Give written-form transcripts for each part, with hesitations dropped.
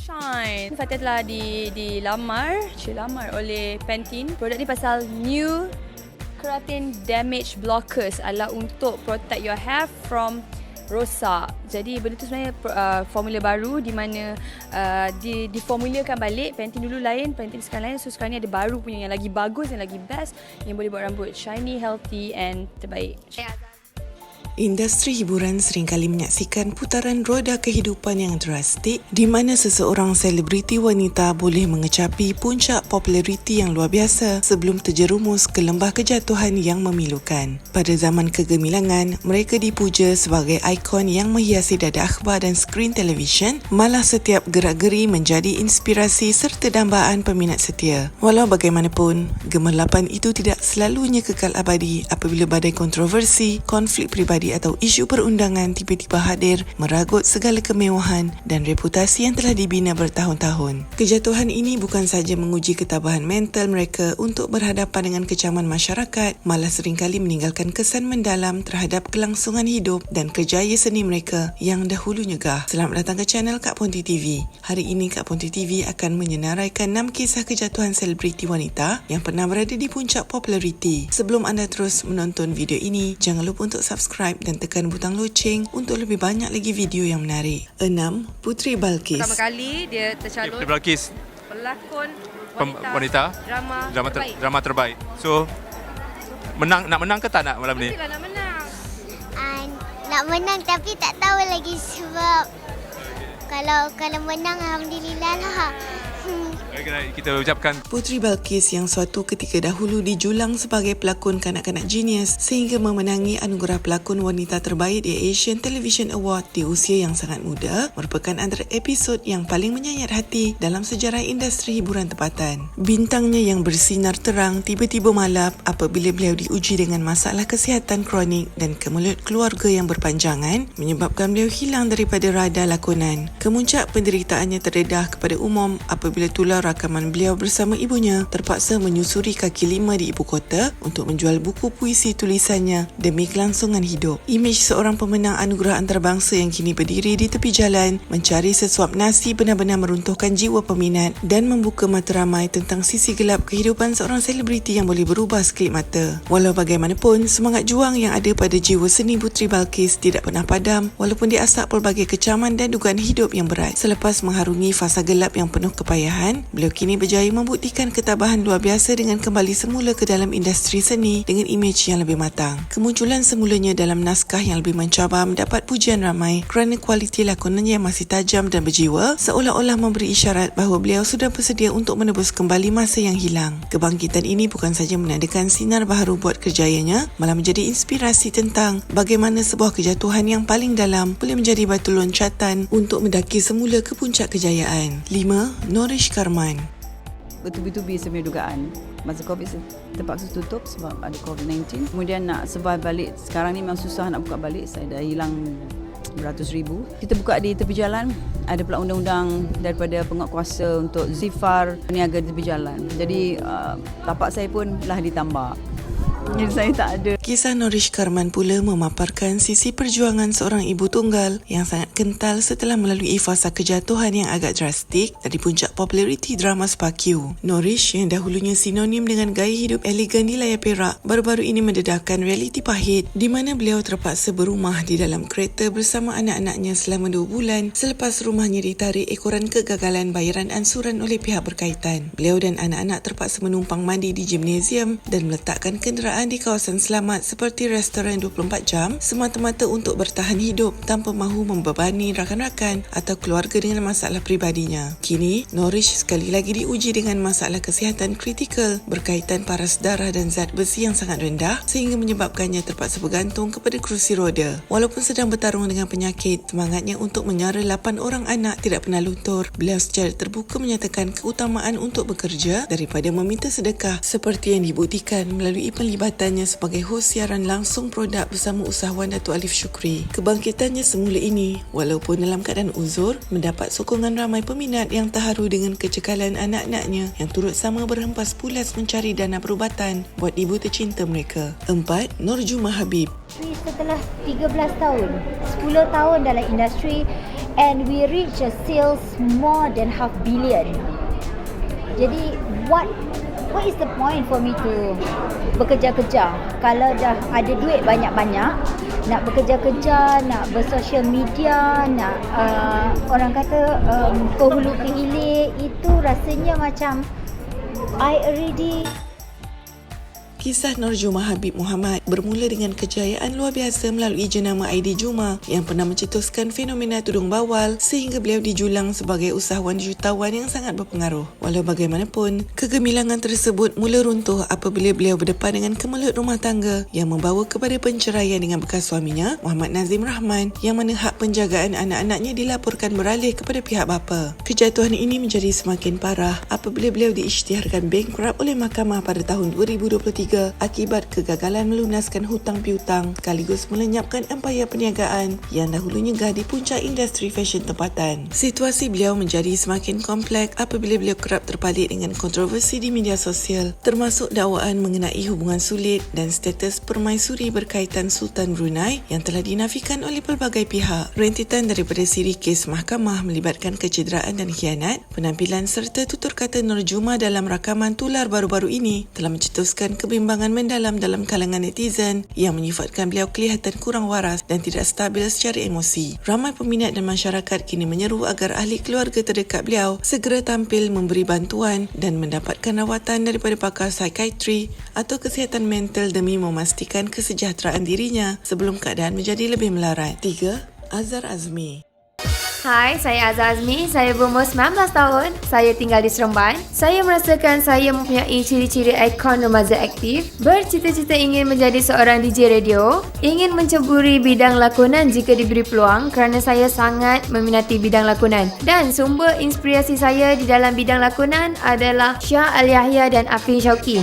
Shine. Fatia telah dilamar oleh Pantene. Produk ni pasal new keratin damage blockers adalah untuk protect your hair from rosak. Jadi benda tu sebenarnya formula baru di mana diformulakan balik. Pantene dulu lain, Pantene sekarang lain. So sekarang ni ada baru punya yang lagi bagus, yang lagi best, yang boleh buat rambut shiny, healthy and terbaik. Industri hiburan seringkali menyaksikan putaran roda kehidupan yang drastik di mana seseorang selebriti wanita boleh mengecapi puncak populariti yang luar biasa sebelum terjerumus ke lembah kejatuhan yang memilukan. Pada zaman kegemilangan, mereka dipuja sebagai ikon yang menghiasi dada akhbar dan skrin televisyen, malah setiap gerak-geri menjadi inspirasi serta dambaan peminat setia. Walau bagaimanapun, gemerlapan itu tidak selalunya kekal abadi apabila badai kontroversi, konflik pribadi atau isu perundangan tiba-tiba hadir meragut segala kemewahan dan reputasi yang telah dibina bertahun-tahun. Kejatuhan ini bukan sahaja menguji ketabahan mental mereka untuk berhadapan dengan kecaman masyarakat, malah seringkali meninggalkan kesan mendalam terhadap kelangsungan hidup dan kerjaya seni mereka yang dahulu nyegah. Selamat datang ke channel Kak Ponti TV. Hari ini Kak Ponti TV akan menyenaraikan 6 kisah kejatuhan selebriti wanita yang pernah berada di puncak populariti. Sebelum anda terus menonton video ini, jangan lupa untuk subscribe dan tekan butang loceng untuk lebih banyak lagi video yang menarik. 6. Puteri Balqis. Pertama kali dia tercalon Puteri Balqis, pelakon wanita drama terbaik. So nak menang ke tak nak malam ni? Mestilah nak menang. Nak menang tapi tak tahu lagi sebab kalau menang alhamdulillah lah. Kita ucapkan Puteri Balqis yang suatu ketika dahulu dijulang sebagai pelakon kanak-kanak genius sehingga memenangi anugerah pelakon wanita terbaik di Asian Television Award di usia yang sangat muda merupakan antara episod yang paling menyayat hati dalam sejarah industri hiburan tempatan. Bintangnya yang bersinar terang tiba-tiba malap apabila beliau diuji dengan masalah kesihatan kronik dan kemelut keluarga yang berpanjangan menyebabkan beliau hilang daripada radar lakonan. Kemuncak penderitaannya terdedah kepada umum apabila tular rakaman beliau bersama ibunya terpaksa menyusuri kaki lima di ibu kota untuk menjual buku puisi tulisannya demi kelangsungan hidup. Imej seorang pemenang anugerah antarabangsa yang kini berdiri di tepi jalan mencari sesuap nasi benar-benar meruntuhkan jiwa peminat dan membuka mata ramai tentang sisi gelap kehidupan seorang selebriti yang boleh berubah sekelip mata. Walau bagaimanapun, semangat juang yang ada pada jiwa seni Puteri Balqis tidak pernah padam walaupun diasak pelbagai kecaman dan dugaan hidup yang berat. Selepas mengharungi fasa gelap yang penuh kepayahan, beliau kini berjaya membuktikan ketabahan luar biasa dengan kembali semula ke dalam industri seni dengan imej yang lebih matang. Kemunculan semulanya dalam naskah yang lebih mencabar mendapat pujian ramai kerana kualiti lakonannya yang masih tajam dan berjiwa, seolah-olah memberi isyarat bahawa beliau sudah bersedia untuk menebus kembali masa yang hilang. Kebangkitan ini bukan saja menandakan sinar baharu buat kerjayanya, malah menjadi inspirasi tentang bagaimana sebuah kejatuhan yang paling dalam boleh menjadi batu loncatan untuk mendaki semula ke puncak kejayaan. 5. Nourish Karman. Bertubi-tubi sebenarnya dugaan. Masa COVID terpaksa tutup sebab ada COVID-19. Kemudian nak survive balik. Sekarang ni memang susah nak buka balik. Saya dah hilang beratus ribu. Kita buka di tepi jalan. Ada pula undang-undang daripada penguatkuasa untuk zifar peniaga di tepi jalan. Jadi tapak saya pun lah ditambah. Jadi saya tak ada. Kisah Nourish Karman pula memaparkan sisi perjuangan seorang ibu tunggal yang sangat kental setelah melalui fasa kejatuhan yang agak drastik dari puncak populariti drama Spark-U. Nourish yang dahulunya sinonim dengan gaya hidup elegan di layar perak, baru-baru ini mendedahkan realiti pahit di mana beliau terpaksa berumah di dalam kereta bersama anak-anaknya selama 2 bulan selepas rumahnya ditarik ekoran kegagalan bayaran ansuran oleh pihak berkaitan. Beliau dan anak-anak terpaksa menumpang mandi di gimnasium dan meletakkan kenderaan di kawasan selamat seperti restoran 24 jam semata-mata untuk bertahan hidup tanpa mahu membebani rakan-rakan atau keluarga dengan masalah pribadinya. Kini, Nourish sekali lagi diuji dengan masalah kesihatan kritikal berkaitan paras darah dan zat besi yang sangat rendah sehingga menyebabkannya terpaksa bergantung kepada kerusi roda. Walaupun sedang bertarung dengan penyakit, semangatnya untuk menyara 8 orang anak tidak pernah luntur. Beliau secara terbuka menyatakan keutamaan untuk bekerja daripada meminta sedekah seperti yang dibuktikan melalui penlibatannya sebagai hos siaran langsung produk bersama usahawan Datuk Alif Shukri. Kebangkitannya semula ini, walaupun dalam keadaan uzur, mendapat sokongan ramai peminat yang terharu dengan kecekalan anak-anaknya yang turut sama berhempas pulas mencari dana perubatan buat ibu tercinta mereka. 4. Nurjuma Habib. Setelah 13 tahun, 10 tahun dalam industri, and we reach a sales more than $500 million. Jadi what is the point for me to bekerja-kerja kalau dah ada duit banyak-banyak, nak bekerja-kerja, nak bersosial media, nak orang kata ke hulu ke hilir, itu rasanya macam I already. Kisah Nurjuma Habib Muhammad bermula dengan kejayaan luar biasa melalui jenama Aidi Juma yang pernah mencetuskan fenomena tudung bawal sehingga beliau dijulang sebagai usahawan jutawan yang sangat berpengaruh. Walau bagaimanapun, kegemilangan tersebut mula runtuh apabila beliau berdepan dengan kemelut rumah tangga yang membawa kepada penceraian dengan bekas suaminya, Muhammad Nazim Rahman, yang mana hak penjagaan anak-anaknya dilaporkan beralih kepada pihak bapa. Kejatuhan ini menjadi semakin parah apabila beliau diisytiharkan bankrupt oleh mahkamah pada tahun 2023 akibat kegagalan melunaskan hutang piutang sekaligus melenyapkan empayar perniagaan yang dahulu nyegah di puncak industri fashion tempatan. Situasi beliau menjadi semakin kompleks apabila beliau kerap terpalit dengan kontroversi di media sosial, termasuk dakwaan mengenai hubungan sulit dan status permaisuri berkaitan Sultan Brunei yang telah dinafikan oleh pelbagai pihak. Rentetan daripada siri kes mahkamah melibatkan kecederaan dan khianat, penampilan serta tutur kata Nurjuma dalam rakaman tular baru-baru ini telah mencetuskan kebimbangan mendalam dalam kalangan netizen yang menyifatkan beliau kelihatan kurang waras dan tidak stabil secara emosi. Ramai peminat dan masyarakat kini menyeru agar ahli keluarga terdekat beliau segera tampil memberi bantuan dan mendapatkan rawatan daripada pakar psikiatri atau kesihatan mental demi memastikan kesejahteraan dirinya sebelum keadaan menjadi lebih melarat. 3. Azhar Azmi. Hai, saya Azhar Azmi. Saya berumur 19 tahun. Saya tinggal di Seremban. Saya merasakan saya mempunyai ciri-ciri ikon remaja aktif. Bercita-cita ingin menjadi seorang DJ radio. Ingin menceburi bidang lakonan jika diberi peluang kerana saya sangat meminati bidang lakonan. Dan sumber inspirasi saya di dalam bidang lakonan adalah Shah Al-Yahya dan Afin Shauki.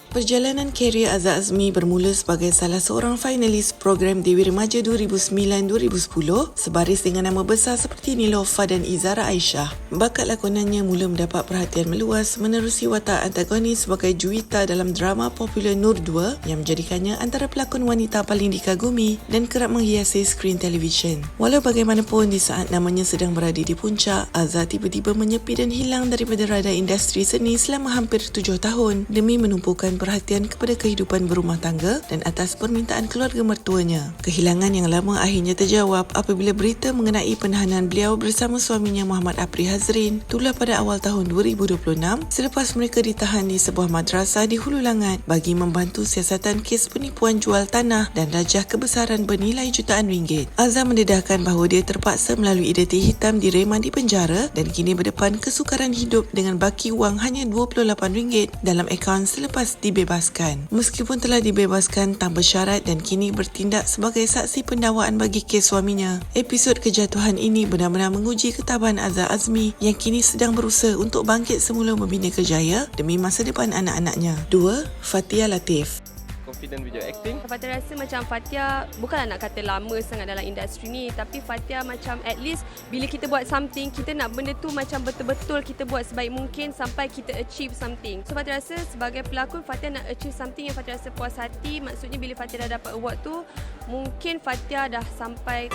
Perjalanan karier Azhar Azmi bermula sebagai salah seorang finalis program Dewi Remaja 2009-2010 sebaris dengan nama besar seperti Nilofa dan Izara Aisyah. Bakat lakonannya mula mendapat perhatian meluas menerusi watak antagonis sebagai Juwita dalam drama popular Nur 2 yang menjadikannya antara pelakon wanita paling dikagumi dan kerap menghiasi skrin televisyen. Walau bagaimanapun, di saat namanya sedang berada di puncak, Azhar tiba-tiba menyepi dan hilang daripada radar industri seni selama hampir 7 tahun demi menumpukan perhatian kepada kehidupan berumah tangga dan atas permintaan keluarga mertuanya. Kehilangan yang lama akhirnya terjawab apabila berita mengenai penahanan beliau bersama suaminya Muhammad Apri Hazrin tular pada awal tahun 2026 selepas mereka ditahan di sebuah madrasah di Hulu Langat bagi membantu siasatan kes penipuan jual tanah dan rajah kebesaran bernilai jutaan ringgit. Azhar mendedahkan bahawa dia terpaksa melalui identiti hitam direman di penjara dan kini berdepan kesukaran hidup dengan baki wang hanya RM28 dalam akaun selepas dibebaskan. Meskipun telah dibebaskan tanpa syarat dan kini bertindak sebagai saksi pendakwaan bagi kes suaminya, episod kejatuhan ini benar-benar menguji ketabahan Azhar Azmi yang kini sedang berusaha untuk bangkit semula membina kerjaya demi masa depan anak-anaknya. 2. Fathia Latif. Confident with your acting? Fathia rasa macam Fathia bukanlah nak kata lama sangat dalam industri ni, tapi Fathia macam at least bila kita buat something, kita nak benda tu macam betul-betul kita buat sebaik mungkin sampai kita achieve something. So Fathia rasa sebagai pelakon, Fathia nak achieve something yang Fathia rasa puas hati. Maksudnya bila Fathia dah dapat award tu, mungkin Fathia dah sampai.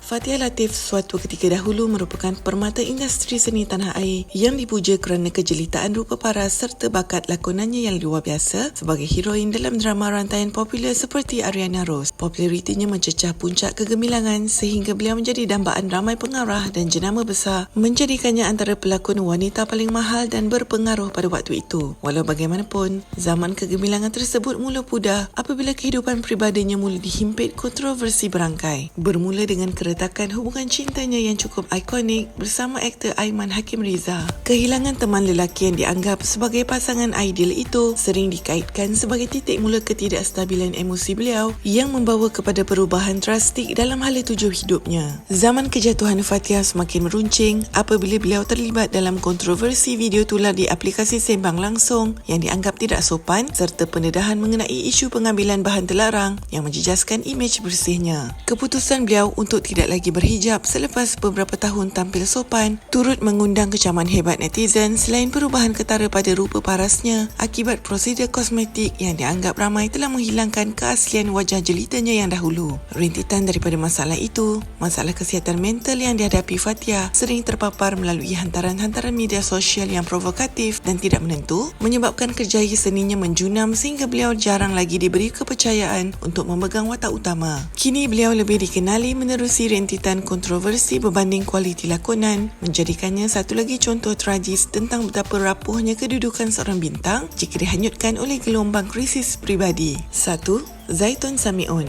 Fathia Latif suatu ketika dahulu merupakan permata industri seni tanah air yang dipuja kerana kejelitaan rupa paras serta bakat lakonannya yang luar biasa sebagai heroin dalam drama rantaian popular seperti Ariana Rose. Popularitinya mencecah puncak kegemilangan sehingga beliau menjadi dambaan ramai pengarah dan jenama besar, menjadikannya antara pelakon wanita paling mahal dan berpengaruh pada waktu itu. Walau bagaimanapun, zaman kegemilangan tersebut mula pudar apabila kehidupan peribadinya mula dihimpit kontroversi berangkai. Bermula dengan keretakan hubungan cintanya yang cukup ikonik bersama aktor Aiman Hakim Riza. Kehilangan teman lelaki yang dianggap sebagai pasangan ideal itu sering dikaitkan sebagai titik mula ketidakstabilan emosi beliau yang membawa kepada perubahan drastik dalam hala tuju hidupnya. Zaman kejatuhan Fathia semakin meruncing apabila beliau terlibat dalam kontroversi video tular di aplikasi sembang langsung yang dianggap tidak sopan serta pendedahan mengenai isu pengambilan bahan terlarang yang menjejaskan imej bersihnya. Keputusan beliau untuk tidak tidak lagi berhijab selepas beberapa tahun tampil sopan turut mengundang kecaman hebat netizen selain perubahan ketara pada rupa parasnya akibat prosedur kosmetik yang dianggap ramai telah menghilangkan keaslian wajah jelitanya yang dahulu. Rintitan daripada masalah itu, masalah kesihatan mental yang dihadapi Fathia sering terpapar melalui hantaran-hantaran media sosial yang provokatif dan tidak menentu, menyebabkan kerjaya seninya menjunam sehingga beliau jarang lagi diberi kepercayaan untuk memegang watak utama. Kini beliau lebih dikenali menerusi rintitan kontroversi berbanding kualiti lakonan, menjadikannya satu lagi contoh tragis tentang betapa rapuhnya kedudukan seorang bintang jika dihanyutkan oleh gelombang krisis pribadi. 1. Zaitun Samiun.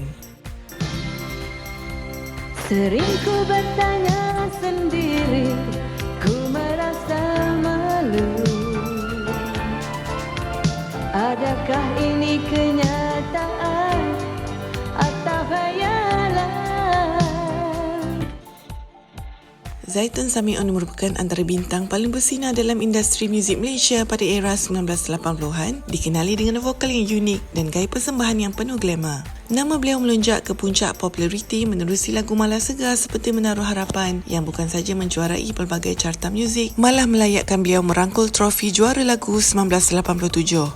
Sering ku bertanya sendiri, ku merasa malu. Adakah ini kenyataan atau khayalan? Zaitun Samiun merupakan antara bintang paling bersinar dalam industri muzik Malaysia pada era 1980-an, dikenali dengan vokal yang unik dan gaya persembahan yang penuh glamour. Nama beliau melonjak ke puncak populariti menerusi lagu malas segar seperti Menaruh Harapan yang bukan saja menjuarai pelbagai carta muzik, malah melayakkan beliau merangkul trofi juara lagu 1987.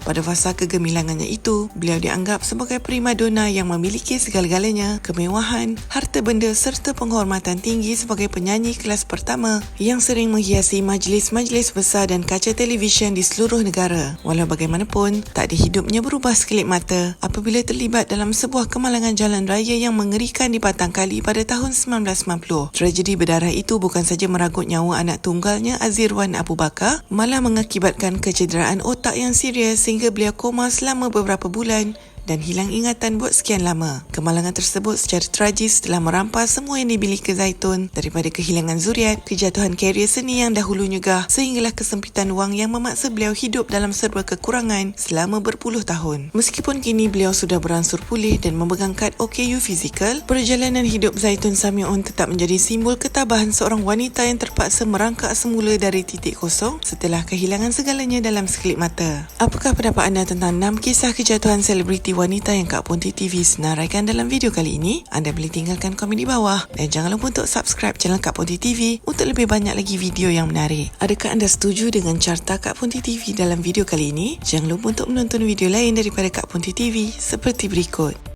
Pada fasa kegemilangannya itu, beliau dianggap sebagai primadona yang memiliki segala-galanya, kemewahan, harta benda serta penghormatan tinggi sebagai penyanyi kelas pertama yang sering menghiasi majlis-majlis besar dan kaca televisyen di seluruh negara. Walau bagaimanapun, tak ada hidupnya berubah sekelip mata apabila terlibat dalam sebuah kemalangan jalan raya yang mengerikan di Batang Kali pada tahun 1990. Tragedi berdarah itu bukan saja meragut nyawa anak tunggalnya Azirwan Abu Bakar, malah mengakibatkan kecederaan otak yang serius sehingga beliau koma selama beberapa bulan dan hilang ingatan buat sekian lama. Kemalangan tersebut secara tragis telah merampas semua yang dimiliki Zaitun, daripada kehilangan zuriat, kejatuhan karier seni yang dahulu nyegah, sehinggalah kesempitan wang yang memaksa beliau hidup dalam serba kekurangan selama berpuluh tahun. Meskipun kini beliau sudah beransur pulih dan memegang kad OKU fizikal, perjalanan hidup Zaitun Samiun tetap menjadi simbol ketabahan seorang wanita yang terpaksa merangkak semula dari titik kosong setelah kehilangan segalanya dalam sekelip mata. Apakah pendapat anda tentang 6 kisah kejatuhan selebriti wanita yang Kak Ponti TV senaraikan dalam video kali ini? Anda boleh tinggalkan komen di bawah dan jangan lupa untuk subscribe channel Kak Ponti TV untuk lebih banyak lagi video yang menarik. Adakah anda setuju dengan carta Kak Ponti TV dalam video kali ini? Jangan lupa untuk menonton video lain daripada Kak Ponti TV seperti berikut.